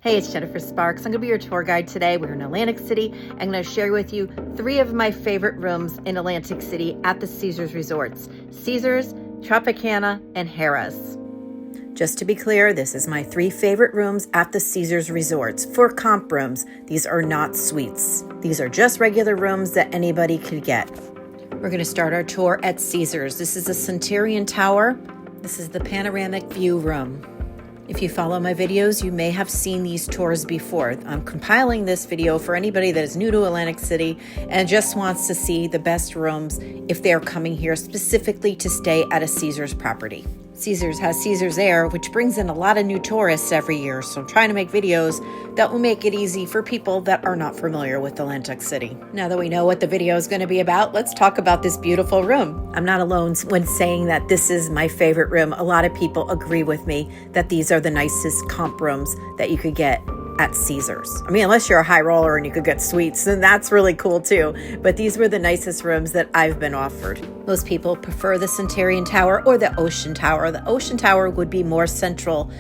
Hey, it's Jennifer Sparks. I'm going to be your tour guide today. We're in Atlantic City. I'm going to share with you 3 of my favorite rooms in Atlantic City at the Caesars Resorts. Caesars, Tropicana, and Harrah's. Just to be clear, this is my 3 favorite rooms at the Caesars Resorts. For comp rooms, these are not suites. These are just regular rooms that anybody could get. We're going to start our tour at Caesars. This is the Centurion Tower. This is the panoramic view room. If you follow my videos, you may have seen these tours before. I'm compiling this video for anybody that is new to Atlantic City and just wants to see the best rooms if they're coming here specifically to stay at a Caesars property. Caesars has Caesars Air, which brings in a lot of new tourists every year, so I'm trying to make videos that will make it easy for people that are not familiar with Atlantic City. Now that we know what the video is going to be about, let's talk about this beautiful room. I'm not alone when saying that this is my favorite room. A lot of people agree with me that these are the nicest comp rooms that you could get at Caesars. I mean, unless you're a high roller and you could get suites, then that's really cool too. But these were the nicest rooms that I've been offered. Most people prefer the Centurion Tower or the Ocean Tower. The Ocean Tower would be more central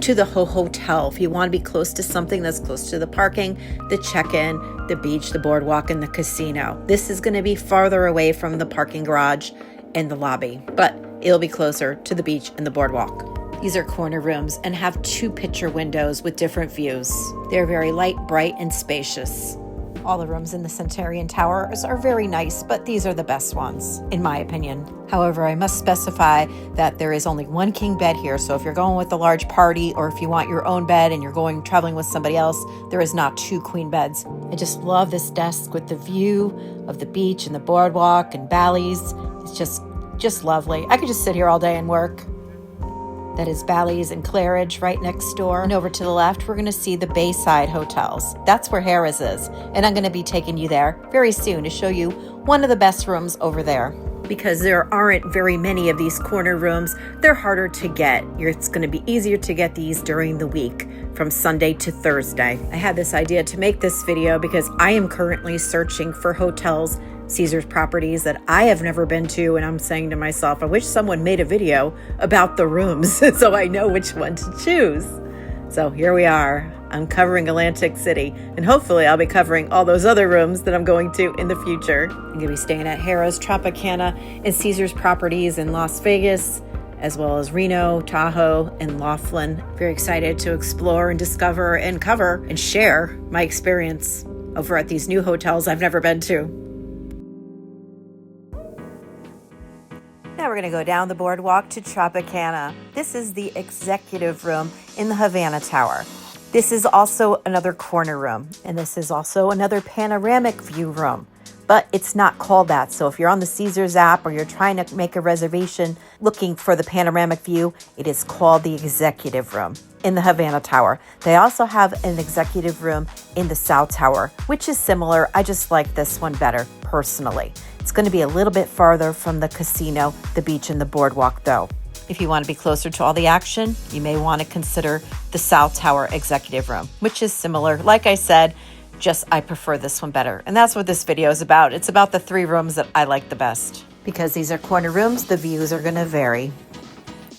to the hotel. If you want to be close to something that's close to the parking, the check-in, the beach, the boardwalk, and the casino. This is going to be farther away from the parking garage and the lobby, but it'll be closer to the beach and the boardwalk. These are corner rooms and have 2 picture windows with different views. They're very light, bright, and spacious. All the rooms in the Centurion Towers are very nice, but these are the best ones, in my opinion. However, I must specify that there is only 1 king bed here, so if you're going with a large party or if you want your own bed and you're traveling with somebody else, there is not 2 queen beds. I just love this desk with the view of the beach and the boardwalk and Bally's. It's just lovely. I could just sit here all day and work. That is Bally's and Claridge right next door. And over to the left, we're going to see the Bayside hotels. That's where Harrah's is. And I'm going to be taking you there very soon to show you one of the best rooms over there. Because there aren't very many of these corner rooms, they're harder to get. It's going to be easier to get these during the week from Sunday to Thursday. I had this idea to make this video because I am currently searching for hotels, Caesars properties that I have never been to, and I'm saying to myself, I wish someone made a video about the rooms so I know which one to choose. So here we are. I'm covering Atlantic City, and hopefully I'll be covering all those other rooms that I'm going to in the future. I'm going to be staying at Harrah's, Tropicana, and Caesars properties in Las Vegas, as well as Reno, Tahoe, and Laughlin. Very excited to explore and discover and cover and share my experience over at these new hotels I've never been to. Now we're going to go down the boardwalk to Tropicana. This is the executive room in the Havana Tower. This is also another corner room, and this is also another panoramic view room, but it's not called that. So if you're on the Caesars app or you're trying to make a reservation looking for the panoramic view, it is called the executive room in the Havana Tower. They also have an executive room in the South Tower, which is similar. I just like this one better personally. It's going to be a little bit farther from the casino, the beach, and the boardwalk though. If you want to be closer to all the action, you may want to consider the South Tower executive room, which is similar. Like I said, just I prefer this one better. And that's what this video is about. It's about the 3 rooms that I like the best. Because these are corner rooms, the views are going to vary.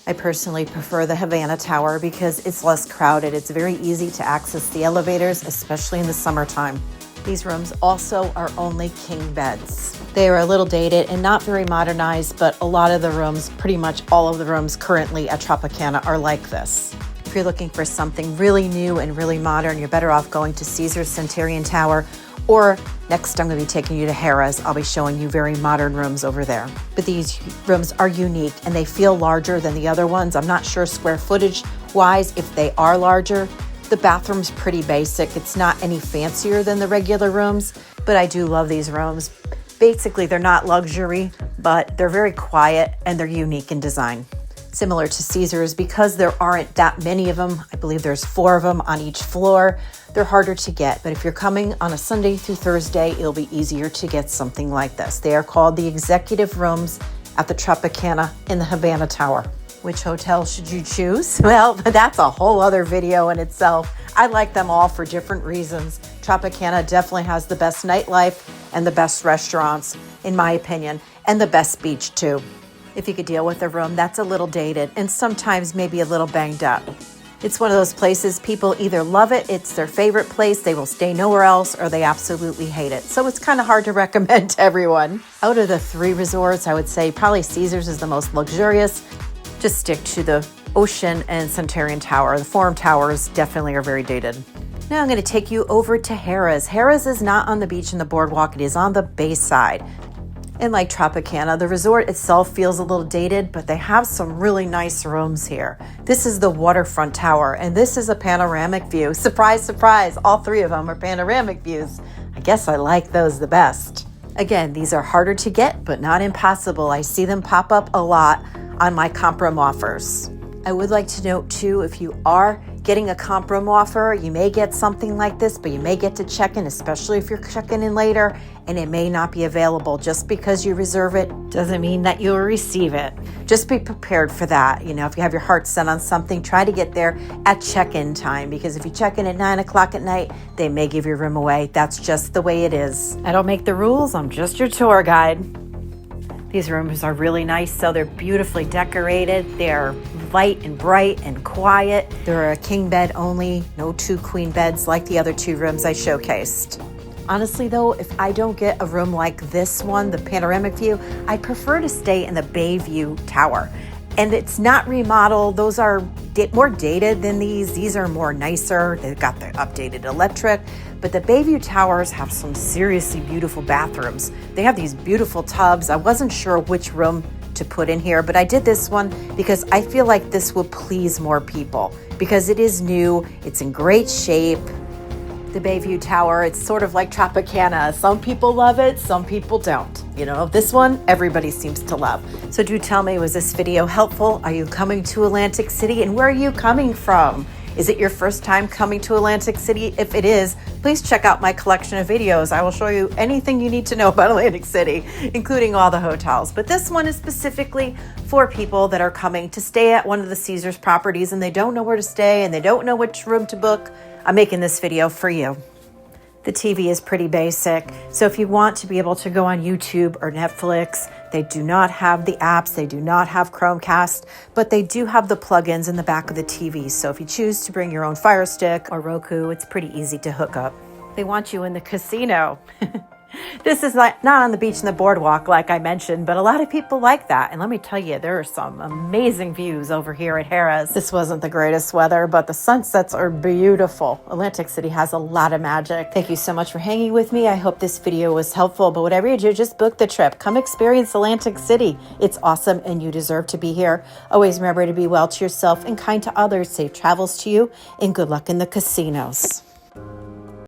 I personally prefer the Havana Tower because it's less crowded. It's very easy to access the elevators, especially in the summertime. These rooms also are only king beds. They are a little dated and not very modernized, but a lot of the rooms, pretty much all of the rooms currently at Tropicana are like this. If you're looking for something really new and really modern, you're better off going to Caesars Centurion Tower, or next I'm going to be taking you to Harrah's. I'll be showing you very modern rooms over there. But these rooms are unique and they feel larger than the other ones. I'm not sure square footage wise if they are larger. The bathroom's pretty basic. It's not any fancier than the regular rooms, but I do love these rooms. Basically, they're not luxury, but they're very quiet and they're unique in design. Similar to Caesars, because there aren't that many of them, I believe there's 4 of them on each floor, they're harder to get. But if you're coming on a Sunday through Thursday, it'll be easier to get something like this. They are called the executive rooms at the Tropicana in the Havana Tower. Which hotel should you choose? Well, that's a whole other video in itself. I like them all for different reasons. Tropicana definitely has the best nightlife and the best restaurants, in my opinion, and the best beach too. If you could deal with a room that's a little dated and sometimes maybe a little banged up. It's one of those places people either love it, it's their favorite place, they will stay nowhere else, or they absolutely hate it. So it's kind of hard to recommend to everyone. Out of the 3 resorts, I would say probably Caesars is the most luxurious. Just stick to the Ocean and Centurion Tower. The Forum Towers definitely are very dated. Now I'm going to take you over to Harrah's. Harrah's is not on the beach and the boardwalk, it is on the bay side. And like Tropicana, the resort itself feels a little dated, but they have some really nice rooms here. This is the waterfront tower, and this is a panoramic view. Surprise, surprise, all 3 of them are panoramic views. I guess I like those the best. Again, these are harder to get, but not impossible. I see them pop up a lot on my comp room offers. I would like to note too, if you are getting a comp room offer, you may get something like this, but you may get to check in, especially if you're checking in later, and it may not be available. Just because you reserve it doesn't mean that you'll receive it. Just be prepared for that. You know, if you have your heart set on something, try to get there at check-in time, because if you check in at 9 o'clock at night, they may give your room away. That's just the way it is. I don't make the rules, I'm just your tour guide. These rooms are really nice, so they're beautifully decorated. They're light and bright and quiet. They're a king bed only, no 2 queen beds like the other 2 rooms I showcased. Honestly though, if I don't get a room like this one, the panoramic view, I prefer to stay in the Bayview Tower. And it's not remodeled. Those are more dated than these. These are more nicer. They've got the updated electric. But the Bayview Towers have some seriously beautiful bathrooms. They have these beautiful tubs. I wasn't sure which room to put in here, but I did this one because I feel like this will please more people because it is new. It's in great shape. The Bayview Tower, it's sort of like Tropicana. Some people love it, some people don't. You know, this one, everybody seems to love. So do tell me, was this video helpful? Are you coming to Atlantic City, and where are you coming from? Is it your first time coming to Atlantic City? If it is, please check out my collection of videos. I will show you anything you need to know about Atlantic City, including all the hotels. But this one is specifically for people that are coming to stay at one of the Caesars properties and they don't know where to stay and they don't know which room to book. I'm making this video for you. The TV is pretty basic, so if you want to be able to go on YouTube or Netflix, they do not have the apps, they do not have Chromecast, but they do have the plugins in the back of the TV. So if you choose to bring your own Fire Stick or Roku, it's pretty easy to hook up. They want you in the casino. This is not on the beach and the boardwalk like I mentioned, but a lot of people like that. And let me tell you, there are some amazing views over here at Harrah's. This wasn't the greatest weather, but the sunsets are beautiful. Atlantic City has a lot of magic. Thank you so much for hanging with me. I hope this video was helpful, but whatever you do, just book the trip. Come experience Atlantic City. It's awesome and you deserve to be here. Always remember to be well to yourself and kind to others. Safe travels to you and good luck in the casinos.